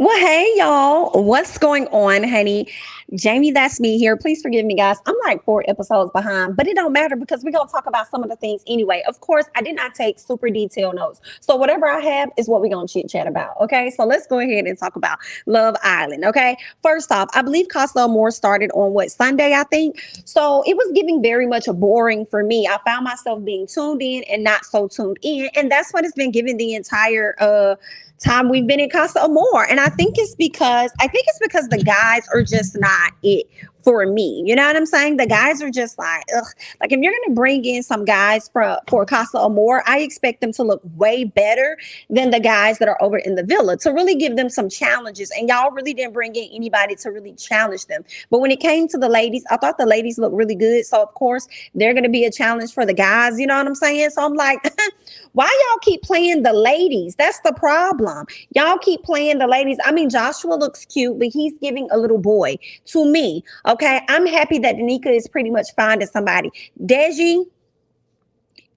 Well, hey, y'all. What's going on, honey? Jamie, that's me here. Please forgive me, guys. I'm like 4 episodes behind, but it don't matter because we're going to talk about some of the things anyway. Of course, I did not take super detailed notes. So whatever I have is what we're going to chit chat about. Okay. So let's go ahead and talk about Love Island. Okay. First off, I believe More started on what, Sunday, I think. So it was giving very much a boring for me. I found myself being tuned in and not so tuned in. And that's what it's been giving the entire, time we've been in Casa Amor. And I think it's because the guys are just not it for me. You know what I'm saying? The guys are just like, ugh. Like if you're gonna bring in some guys for Casa Amor, I expect them to look way better than the guys that are over in the villa to really give them some challenges. And y'all really didn't bring in anybody to really challenge them. But when it came to the ladies, I thought the ladies looked really good. So of course they're gonna be a challenge for the guys. You know what I'm saying? So I'm like, why y'all keep playing the ladies? That's the problem. Y'all keep playing the ladies. I mean, Joshua looks cute, but he's giving a little boy to me. Okay, I'm happy that Danica is pretty much finding somebody. Deji,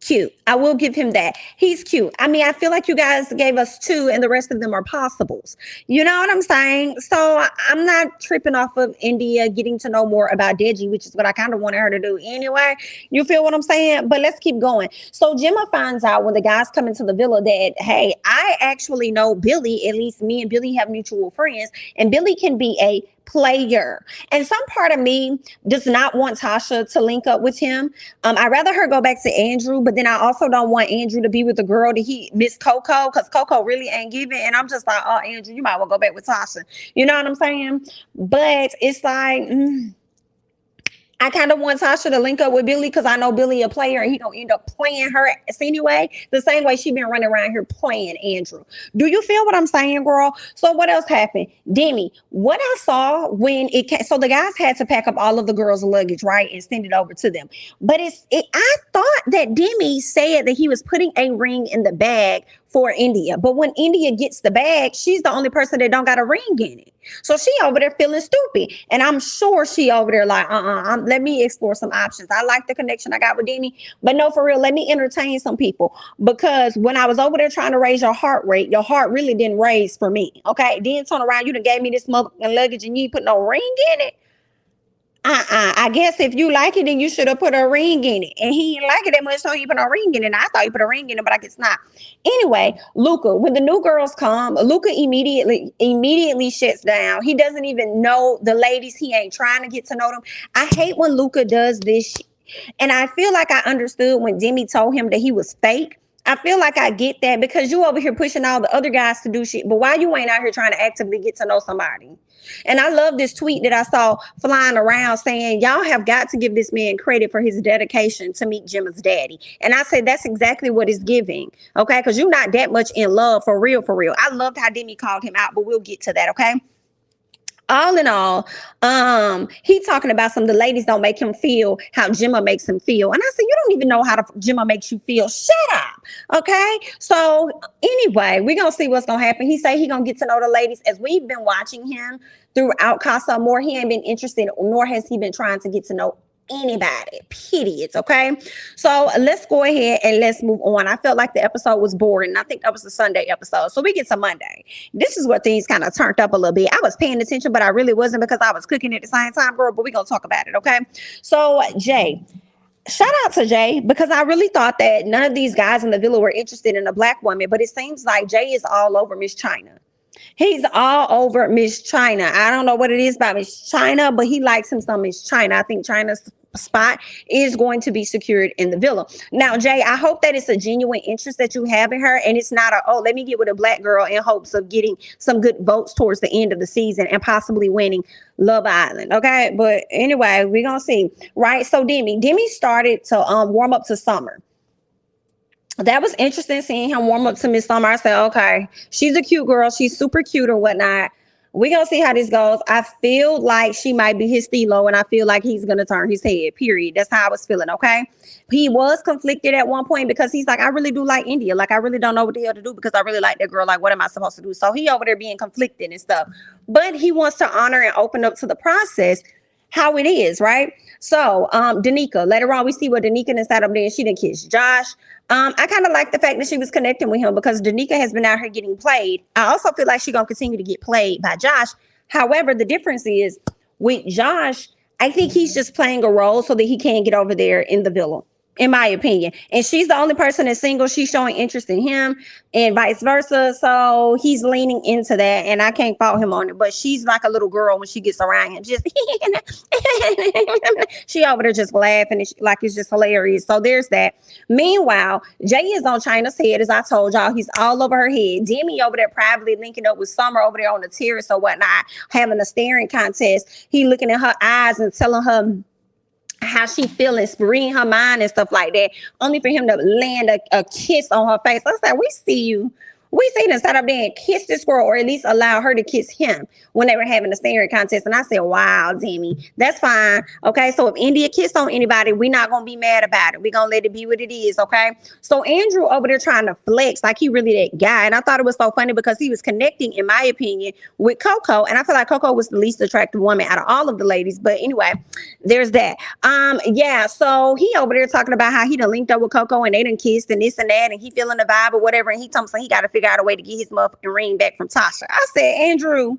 cute. I will give him that. He's cute. I mean, I feel like you guys gave us two and the rest of them are possibles. You know what I'm saying? So I'm not tripping off of Indiyah getting to know more about Deji, which is what I kind of wanted her to do anyway. You feel what I'm saying? But let's keep going. So Gemma finds out when the guys come into the villa that, hey, I actually know Billy. At least me and Billy have mutual friends, and Billy can be a player. And some part of me does not want Tasha to link up with him. I'd rather her go back to Andrew, but then I also don't want Andrew to be with the girl that he missed Coco, because Coco really ain't giving. And I'm just like, oh, Andrew, you might well go back with Tasha. You know what I'm saying? But it's like, I kind of want Tasha to link up with Billy because I know Billy a player and he gonna end up playing her anyway, the same way she been running around here playing Andrew. Do you feel what I'm saying, girl? So what else happened? Demi, what I saw when it came, so the guys had to pack up all of the girls' luggage, right, and send it over to them. But I thought that Demi said that he was putting a ring in the bag for Indiyah. But when Indiyah gets the bag, she's the only person that don't got a ring in it. So she over there feeling stupid. And I'm sure she over there like, let me explore some options. I like the connection I got with Demi, but no, for real, let me entertain some people. Because when I was over there trying to raise your heart rate, your heart really didn't raise for me. Okay. Then turn around, you done gave me this motherfucking luggage and you ain't put no ring in it. I guess if you like it, then you should have put a ring in it. And he didn't like it that much, so he put a ring in it. And I thought he put a ring in it, but I guess not. Anyway, Luca, when the new girls come, Luca immediately shuts down. He doesn't even know the ladies. He ain't trying to get to know them. I hate when Luca does this. And I feel like I understood when Demi told him that he was fake. I feel like I get that because you over here pushing all the other guys to do shit. But why you ain't out here trying to actively get to know somebody? And I love this tweet that I saw flying around saying, y'all have got to give this man credit for his dedication to meet Gemma's daddy. And I said, that's exactly what it's giving. Okay. Because you're not that much in love for real, for real. I loved how Demi called him out, but we'll get to that. Okay. All in all, he talking about some of the ladies don't make him feel how Gemma makes him feel. And I said, you don't even know how Gemma makes you feel. Shut up. Okay. So anyway, we're going to see what's going to happen. He say he going to get to know the ladies as we've been watching him throughout Casa Amor. He ain't been interested, nor has he been trying to get to know anybody, period. Okay, so let's go ahead and let's move on. I felt like the episode was boring. I think that was the Sunday episode, so we get to Monday. This is where things kind of turned up a little bit. I was paying attention, but I really wasn't because I was cooking at the same time, girl, but we're gonna talk about it. Okay, so Jay, shout out to Jay, because I really thought that none of these guys in the villa were interested in a black woman, but it seems like Jay is all over Miss China. He's all over Miss China. I don't know what it is about Miss China, but he likes him some Miss China. I think China's spot is going to be secured in the villa. Now, Jay, I hope that it's a genuine interest that you have in her, and it's not let me get with a black girl in hopes of getting some good votes towards the end of the season and possibly winning Love Island. Okay, but anyway, we're gonna see. Right, so Demi started to warm up to Summer. That was interesting seeing him warm up to Miss Summer. I said, okay, she's a cute girl. She's super cute or whatnot. We're going to see how this goes. I feel like she might be his Stilo, and I feel like he's going to turn his head, period. That's how I was feeling, okay? He was conflicted at one point because he's like, I really do like Indiyah. Like, I really don't know what the hell to do because I really like that girl. Like, what am I supposed to do? So he over there being conflicted and stuff. But he wants to honor and open up to the process. how it is, right? So, Danica, later on, we see what Danica done sat up there and she didn't kiss Josh. I kind of like the fact that she was connecting with him because Danica has been out here getting played. I also feel like she's going to continue to get played by Josh. However, the difference is with Josh, I think he's just playing a role so that he can get over there in the villa, in my opinion. And she's the only person that's single. She's showing interest in him and vice versa. So he's leaning into that and I can't fault him on it. But she's like a little girl when she gets around him. Just she over there just laughing and like it's just hilarious. So there's that. Meanwhile, Jay is on China's head, as I told y'all. He's all over her head. Demi over there privately linking up with Summer over there on the terrace or whatnot, having a staring contest. He looking in her eyes and telling her how she feeling, reading her mind and stuff like that, only for him to land a kiss on her face. I said, we see you. We see them sat up there and kiss this girl, or at least allow her to kiss him when they were having a staring contest. And I said, wow, Demi, that's fine. Okay, so if Indiyah kissed on anybody, we're not going to be mad about it. We're going to let it be what it is, okay? So Andrew over there trying to flex like he really that guy. And I thought it was so funny because he was connecting, in my opinion, with Coco. And I feel like Coco was the least attractive woman out of all of the ladies. But anyway, there's that. Yeah, so he over there talking about how he done linked up with Coco and they done kissed and this and that. And he feeling the vibe or whatever. And he told me he got to figure out a way to get his motherfucking ring back from Tasha. I said, Andrew,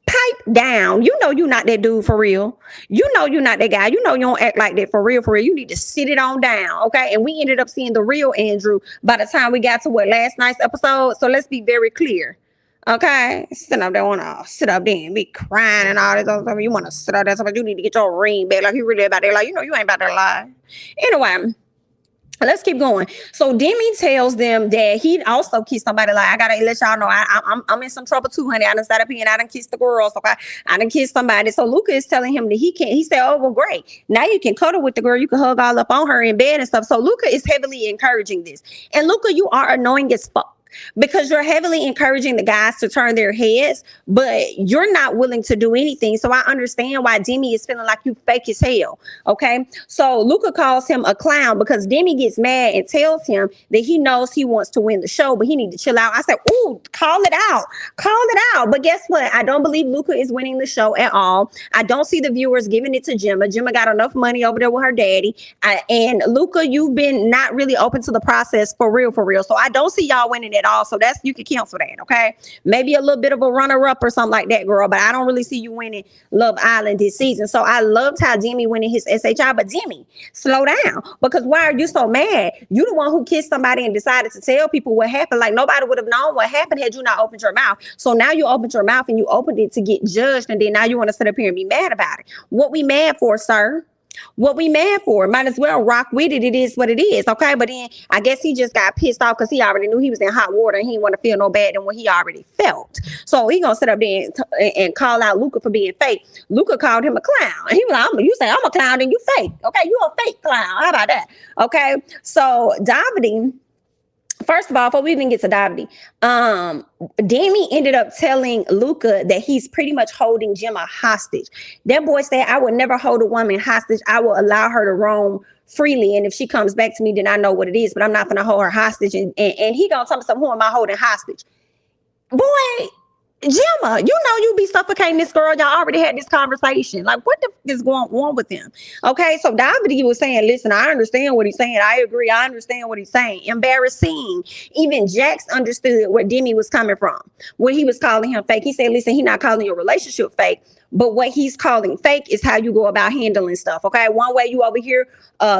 pipe down. You know you're not that dude for real. You know you're not that guy. You know you don't act like that for real, for real. You need to sit it on down, okay? And we ended up seeing the real Andrew by the time we got to last night's episode. So let's be very clear, okay? Sit up there, wanna sit up there and be crying and all this other stuff. You want to sit up there, but you need to get your ring back. Like you really about there, like you know you ain't about to lie. Anyway. Let's keep going. So Demi tells them that he also kissed somebody. Like, I gotta let y'all know I'm in some trouble too, honey. I done sat up here and I done kissed the girls. Okay, I done kissed somebody. So Luca is telling him that he can't. He said, "Oh well, great. Now you can cuddle with the girl. You can hug all up on her in bed and stuff." So Luca is heavily encouraging this. And Luca, you are annoying as fuck. Because you're heavily encouraging the guys to turn their heads, but you're not willing to do anything. So I understand why Demi is feeling like you fake as hell. Okay. So Luca calls him a clown because Demi gets mad and tells him that he knows he wants to win the show, but he needs to chill out. I said, ooh, call it out. Call it out. But guess what? I don't believe Luca is winning the show at all. I don't see the viewers giving it to Gemma. Gemma got enough money over there with her daddy. And Luca, you've been not really open to the process for real, for real. So I don't see y'all winning at all. So that's, you can cancel that, okay? Maybe a little bit of a runner-up or something like that, girl, but I don't really see you winning Love Island this season. So I loved how Demi winning his SHI, but Demi, slow down, because why are you so mad? You the one who kissed somebody and decided to tell people what happened. Like nobody would have known what happened had you not opened your mouth. So now you opened your mouth and you opened it to get judged, and then now you want to sit up here and be mad about it. What we mad for, sir? What we mad for? Might as well rock with it. It is what it is, okay? But then I guess he just got pissed off because he already knew he was in hot water and he didn't want to feel no bad than what he already felt. So he gonna sit up there and call out Luca for being fake. Luca called him a clown. And he was like, you say I'm a clown and you fake. Okay, you a fake clown. How about that? Okay, so Davide, first of all, before we even get to Davide, Dami ended up telling Luca that he's pretty much holding Gemma hostage. That boy said, I would never hold a woman hostage. I will allow her to roam freely. And if she comes back to me, then I know what it is, but I'm not going to hold her hostage. And he going to tell me something, who am I holding hostage? Boy, Gemma, you know you be suffocating this girl. Y'all already had this conversation. Like, what the f is going on with him? Okay, so Davide was saying, listen, I understand what he's saying. I agree. I understand what he's saying. Embarrassing. Even Jacques understood where Demi was coming from, when he was calling him fake. He said, listen, he's not calling your relationship fake, but what he's calling fake is how you go about handling stuff. Okay, one way you over here,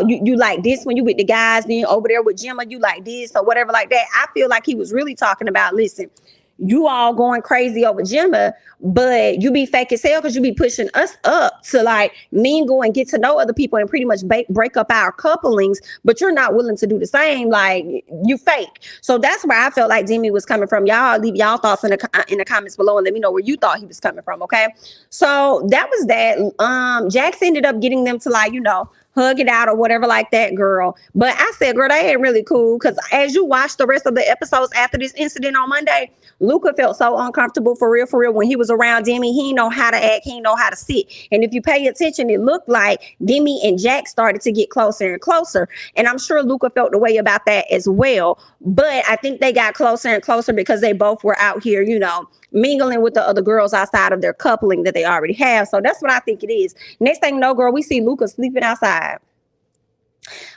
you like this when you with the guys, then over there with Gemma, you like this or whatever like that. I feel like he was really talking about, listen, you all going crazy over Gemma, but you be fake as hell because you be pushing us up to like mingle and get to know other people and pretty much break up our couplings, but you're not willing to do the same. Like, you fake. So that's where I felt like Demi was coming from. Y'all leave y'all thoughts in the comments below and let me know where you thought he was coming from. Okay, so that was that. Jacques ended up getting them to, like, you know, hug it out or whatever like that, girl. But I said, girl, they ain't really cool. Because as you watch the rest of the episodes after this incident on Monday, Luca felt so uncomfortable for real, when he was around Demi. He didn't know how to act. He didn't know how to sit. And if you pay attention, it looked like Demi and Jacques started to get closer and closer. And I'm sure Luca felt the way about that as well. But I think they got closer and closer because they both were out here, you know, mingling with the other girls outside of their coupling that they already have. So that's what I think it is. Next thing you know, girl, we see Luca sleeping outside.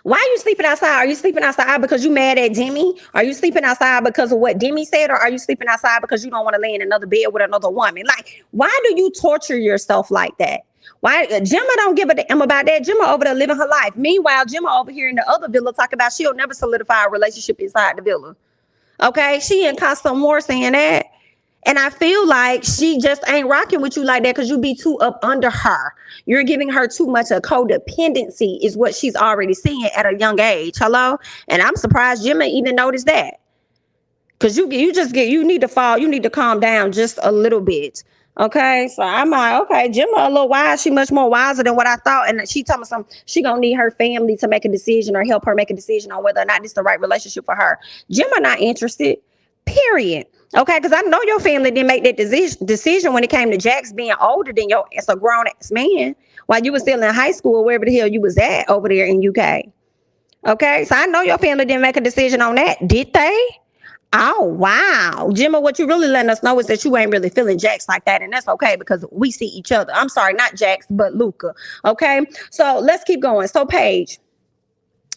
Why are you sleeping outside? Are you sleeping outside because you mad at Demi? Are you sleeping outside because of what Demi said? Or are you sleeping outside because you don't want to lay in another bed with another woman? Like, why do you torture yourself like that? Why? Gemma don't give a damn about that. Gemma over there living her life. Meanwhile, Gemma over here in the other villa talking about she'll never solidify a relationship inside the villa. Okay? She in Tonkmor saying that. And I feel like she just ain't rocking with you like that because you be too up under her. You're giving her too much of codependency is what she's already seeing at a young age. Hello? And I'm surprised Gemma even noticed that. Because you need to calm down just a little bit. Okay, so I'm like, okay, Gemma a little wise. She much more wiser than what I thought. And she told me she gonna need her family to make a decision or help her make a decision on whether or not this is the right relationship for her. Gemma not interested, period. Okay, because I know your family didn't make that decision when it came to Jacques being older than you as a grown-ass man while you was still in high school or wherever the hell you was at over there in UK. Okay, so I know your family didn't make a decision on that, did they? Oh, wow. Gemma, what you really letting us know is that you ain't really feeling Jacques like that, and that's okay because we see each other. I'm sorry, not Jacques, but Luca. Okay, so let's keep going. So Paige.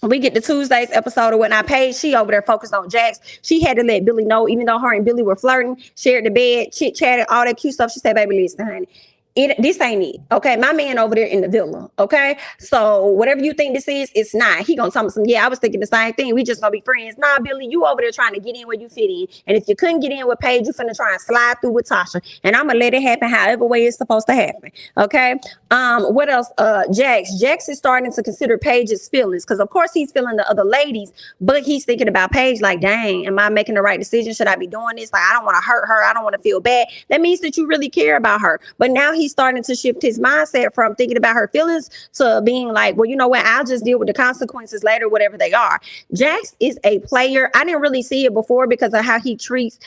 We get to Tuesday's episode of whatnot. Paige, she over there focused on Jacques. She had to let Billy know, even though her and Billy were flirting, shared the bed, chit-chatted, all that cute stuff. She said, baby, listen, honey. This ain't it. Okay, my man over there in the villa. Okay, so whatever you think this is, it's not. He gonna tell me some. Yeah, I was thinking the same thing. We just gonna be friends. Nah, Billy, you over there trying to get in where you fit in. And if you couldn't get in with Paige, you finna try and slide through with Tasha. And I'm gonna let it happen however way it's supposed to happen. Okay. What else? Jacques is starting to consider Paige's feelings because of course he's feeling the other ladies, but he's thinking about Paige like, dang, am I making the right decision? Should I be doing this? Like, I don't want to hurt her. I don't want to feel bad. That means that you really care about her. But now he's starting to shift his mindset from thinking about her feelings to being like, well, you know what? I'll just deal with the consequences later, whatever they are. Jacques is a player. I didn't really see it before because of how he treats,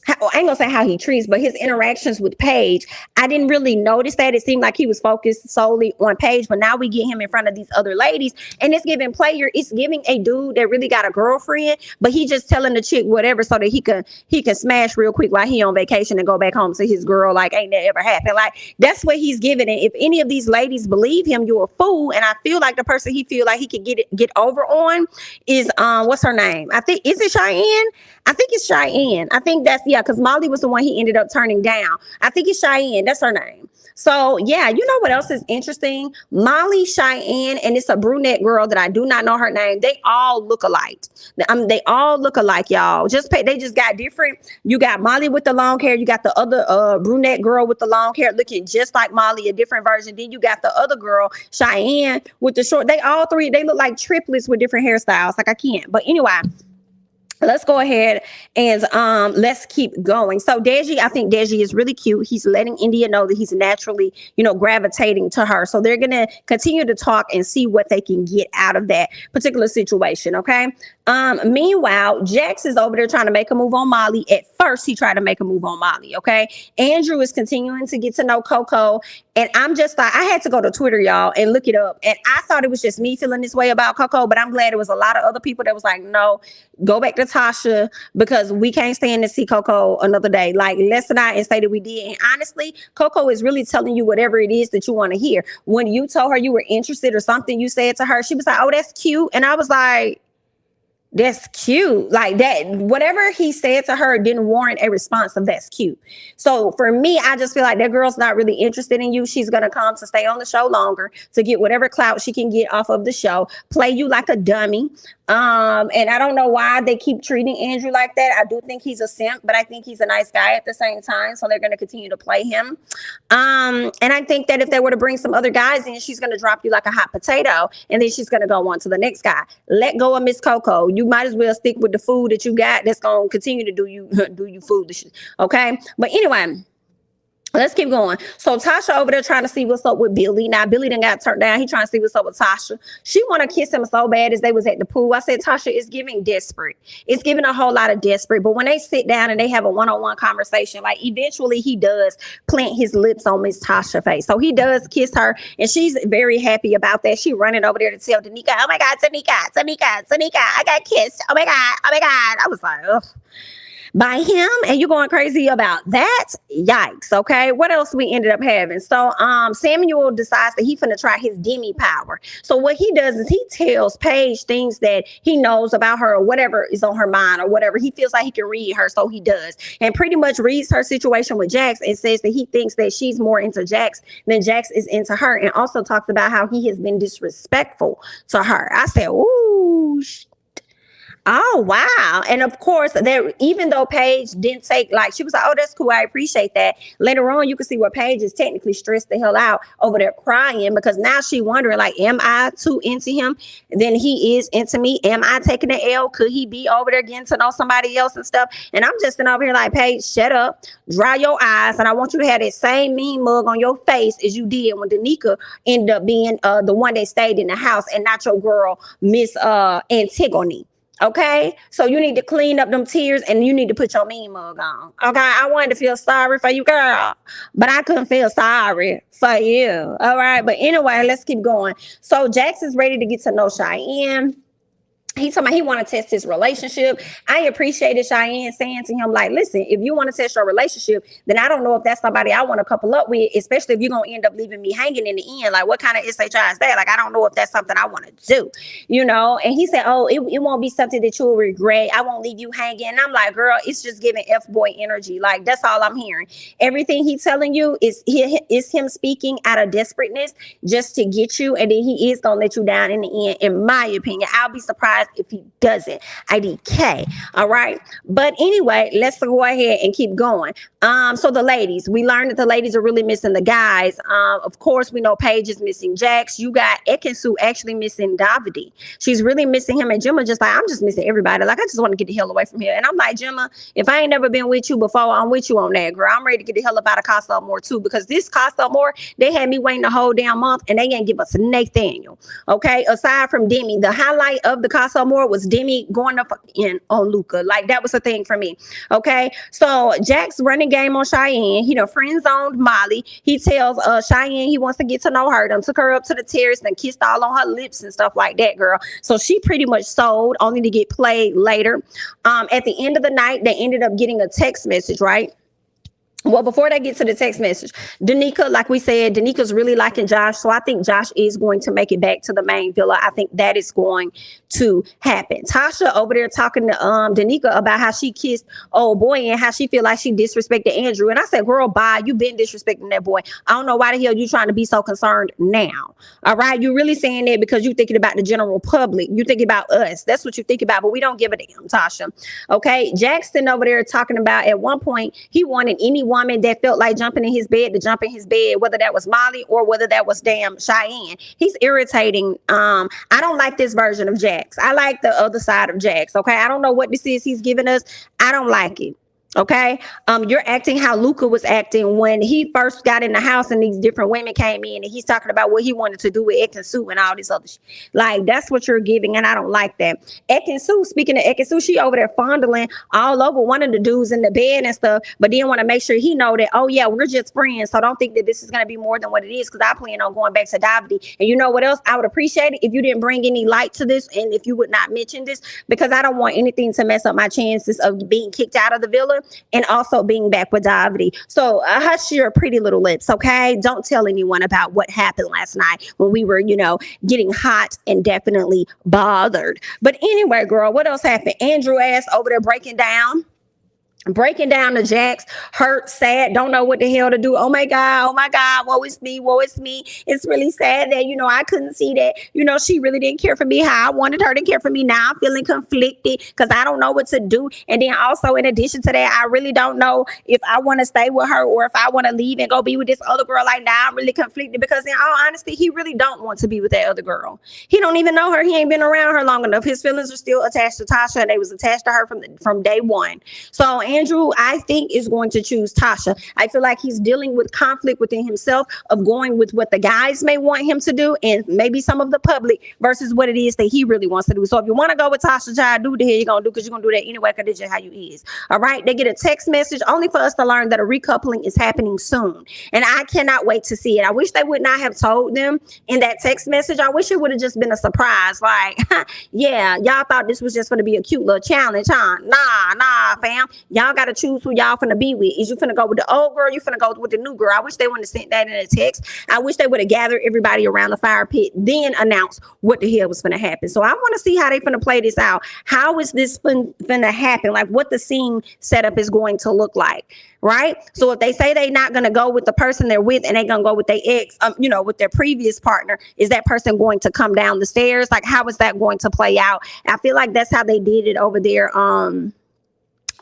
I ain't gonna say how he treats, but his interactions with Paige, I didn't really notice that. It seemed like he was focused solely on Paige, but now we get him in front of these other ladies, and it's giving it's giving a dude that really got a girlfriend, but he just telling the chick whatever so that he can smash real quick while he on vacation and go back home to his girl like ain't that ever happened. Like that's what he's giving. And if any of these ladies believe him, you're a fool. And I feel like the person he feel like he could get over on is what's her name? Is it Cheyenne? I think it's Cheyenne. I think that's because Molly was the one he ended up turning down. I think it's Cheyenne. That's her name. So yeah, you know what else is interesting? Molly, Cheyenne, and it's a brunette girl that I do not know her name. They all look alike. They all look alike, y'all. They just got different. You got Molly with the long hair. You got the other brunette girl with the long hair looking just like Molly, a different version. Then you got the other girl, Cheyenne, with the short. They look like triplets with different hairstyles. Like I can't. But anyway. Let's go ahead and let's keep going. So Deji, I think Deji is really cute. He's letting Indiyah know that he's naturally, gravitating to her. So they're going to continue to talk and see what they can get out of that particular situation. Okay. Meanwhile, Jacques is over there trying to make a move on Molly. At first, he tried to make a move on Molly. Okay. Andrew is continuing to get to know Coco. And I'm just like, I had to go to Twitter, y'all, and look it up. And I thought it was just me feeling this way about Coco, but I'm glad it was a lot of other people that was like, no, go back to Tasha because we can't stand to see Coco another day. Like, let's not and say that we did. And honestly, Coco is really telling you whatever it is that you want to hear. When you told her you were interested or something you said to her, she was like, oh, that's cute. And I was like, that's cute. Like that, whatever he said to her didn't warrant a response of that's cute. So for me, I just feel like that girl's not really interested in you. She's going to come to stay on the show longer to get whatever clout she can get off of the show, play you like a dummy. And I don't know why they keep treating Andrew like that. I do think he's a simp, but I think he's a nice guy at the same time. So they're going to continue to play him. And I think that if they were to bring some other guys in, she's going to drop you like a hot potato. And then she's going to go on to the next guy. Let go of Miss Coco. You might as well stick with the food that you got that's going to continue to do you foolish. Okay. But anyway, Let's keep going. So Tasha over there trying to see what's up with Billy. Now Billy done got turned down. He trying to see what's up with Tasha. She want to kiss him so bad as they was at the pool. I said, Tasha, it's giving desperate. It's giving a whole lot of desperate. But when they sit down and they have a one-on-one conversation, like eventually he does plant his lips on Miss Tasha's face. So he does kiss her, and she's very happy about that. She running over there to tell Danica, oh my God, Danica, I got kissed. Oh my God. I was like, ugh. By him, and you going crazy about that? Yikes. Okay, what else we ended up having? So Samuel decides that he finna try his Demi power. So what he does is he tells Paige things that he knows about her, or whatever is on her mind, or whatever he feels like he can read her, so he does, and pretty much reads her situation with Jacques and says that he thinks that she's more into Jacques than Jacques is into her, and also talks about how he has been disrespectful to her. I said, ooh, oh, wow. And of course, there, even though Paige didn't take, like, she was like, oh, that's cool, I appreciate that. Later on, you can see where Paige is technically stressed the hell out over there crying, because now she wondering, like, am I too into him than he is into me? Am I taking the L? Could he be over there getting to know somebody else and stuff? And I'm just sitting over here like, Paige, shut up, dry your eyes, and I want you to have that same mean mug on your face as you did when Danica ended up being the one that stayed in the house, and not your girl, Miss Antigone. Okay, so you need to clean up them tears, and you need to put your mean mug on. Okay, I wanted to feel sorry for you, girl, but I couldn't feel sorry for you. All right, but anyway, let's keep going. So Jacques is ready to get to know Cheyenne. He's talking about he want to test his relationship. I appreciated Cheyenne saying to him, like, listen, if you want to test your relationship, then I don't know if that's somebody I want to couple up with, especially if you're going to end up leaving me hanging in the end. Like, what kind of SHI is that? Like, I don't know if that's something I want to do, you know? And he said, oh, it won't be something that you'll regret. I won't leave you hanging. And I'm like, girl, it's just giving F-boy energy. Like, that's all I'm hearing. Everything he's telling you is him speaking out of desperateness just to get you. And then he is going to let you down in the end, in my opinion. I'll be surprised if he doesn't. IDK. All right. But anyway, let's go ahead and keep going. So the ladies, we learned that the ladies are really missing the guys. Of course, we know Paige is missing Jacques. You got Ekin-Su actually missing Davide. She's really missing him. And Gemma just like, I'm just missing everybody. Like, I just want to get the hell away from here. And I'm like, Gemma, if I ain't never been with you before, I'm with you on that, girl. I'm ready to get the hell up out of CASHAPP too, because this CASHAPP, they had me waiting the whole damn month, and they ain't give us Nathaniel. Okay. Aside from Demi, the highlight of the CASHAPP was Demi going up in on Luca. Like, that was a thing for me. Okay. So Jacques running game on Cheyenne. He done friend zoned Molly. He tells Cheyenne he wants to get to know her. Done took her up to the terrace and kissed all on her lips and stuff like that, girl. So she pretty much sold, only to get played later. At the end of the night, they ended up getting a text message, right? Well, before they get to the text message, Danica, like we said, Danica's really liking Josh. So I think Josh is going to make it back to the main villa. I think that is going to happen. Tasha over there talking to Danica about how she kissed old boy and how she feel like she disrespected Andrew. And I said, girl, bye. You've been disrespecting that boy. I don't know why the hell you trying to be so concerned now. All right. You're really saying that because you're thinking about the general public. You're thinking about us. That's what you think about. But we don't give a damn, Tasha. Okay. Jackson over there talking about at one point he wanted any woman that felt like jumping in his bed to jump in his bed, whether that was Molly or whether that was damn Cheyenne. He's irritating. I don't like this version of Jacques. I like the other side of Jacques. Okay. I don't know what this is he's giving us. I don't like it. Okay. You're acting how Luca was acting when he first got in the house and these different women came in and he's talking about what he wanted to do with Ekin-Su and all this other shit. Like, that's what you're giving, and I don't like that. Ekin-Su, speaking of Ekin-Su, she over there fondling all over one of the dudes in the bed and stuff, but then want to make sure he know that, oh yeah, we're just friends, so don't think that this is going to be more than what it is, because I plan on going back to Davide. And you know what else? I would appreciate it if you didn't bring any light to this, and if you would not mention this, because I don't want anything to mess up my chances of being kicked out of the villa and also being back with Davide. So hush your pretty little lips, okay? Don't tell anyone about what happened last night when we were, you know, getting hot and definitely bothered. But anyway, girl, what else happened? Andrew ass over there breaking down the Jacques, hurt, sad, don't know what the hell to do. Oh my God, woe is me. It's really sad that, you know, I couldn't see that, you know, she really didn't care for me how I wanted her to care for me. Now I'm feeling conflicted because I don't know what to do. And then also, in addition to that, I really don't know if I want to stay with her or if I want to leave and go be with this other girl. Like, now I'm really conflicted because in all honesty, he really don't want to be with that other girl. He don't even know her. He ain't been around her long enough. His feelings are still attached to Tasha, and they was attached to her from day one. So Andrew, I think, is going to choose Tasha. I feel like he's dealing with conflict within himself of going with what the guys may want him to do and maybe some of the public versus what it is that he really wants to do. So if you want to go with Tasha, child, do what the hell you're going to do, because you're going to do that anyway, because that's just how you is. All right. They get a text message only for us to learn that a recoupling is happening soon. And I cannot wait to see it. I wish they would not have told them in that text message. I wish it would have just been a surprise. Like, yeah, y'all thought this was just going to be a cute little challenge, huh? Nah, fam. Y'all got to choose who y'all finna be with. Is you finna go with the old girl? You finna go with the new girl? I wish they wouldn't have sent that in a text. I wish they would have gathered everybody around the fire pit, then announced what the hell was finna happen. So I want to see how they finna play this out. How is this finna happen? Like, what the scene setup is going to look like. Right? So if they say they're not going to go with the person they're with and they're going to go with their ex, with their previous partner, is that person going to come down the stairs? Like, how is that going to play out? I feel like that's how they did it over there on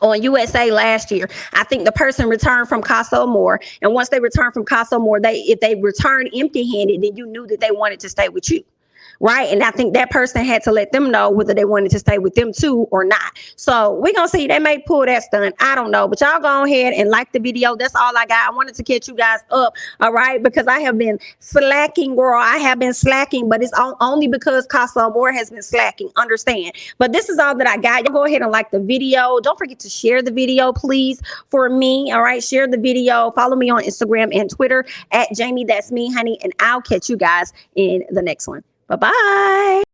USA last year. I think the person returned from CASHAPP, and once they returned from CASHAPP, if they returned empty-handed, then you knew that they wanted to stay with you. Right. And I think that person had to let them know whether they wanted to stay with them too or not. So we're going to see. They may pull that stunt. I don't know. But y'all go ahead and like the video. That's all I got. I wanted to catch you guys up. All right. Because I have been slacking, girl. I have been slacking. But it's only because CASHAPP has been slacking. Understand. But this is all that I got. Y'all go ahead and like the video. Don't forget to share the video, please, for me. All right. Share the video. Follow me on Instagram and Twitter at Jamie. That's me, honey. And I'll catch you guys in the next one. Bye-bye.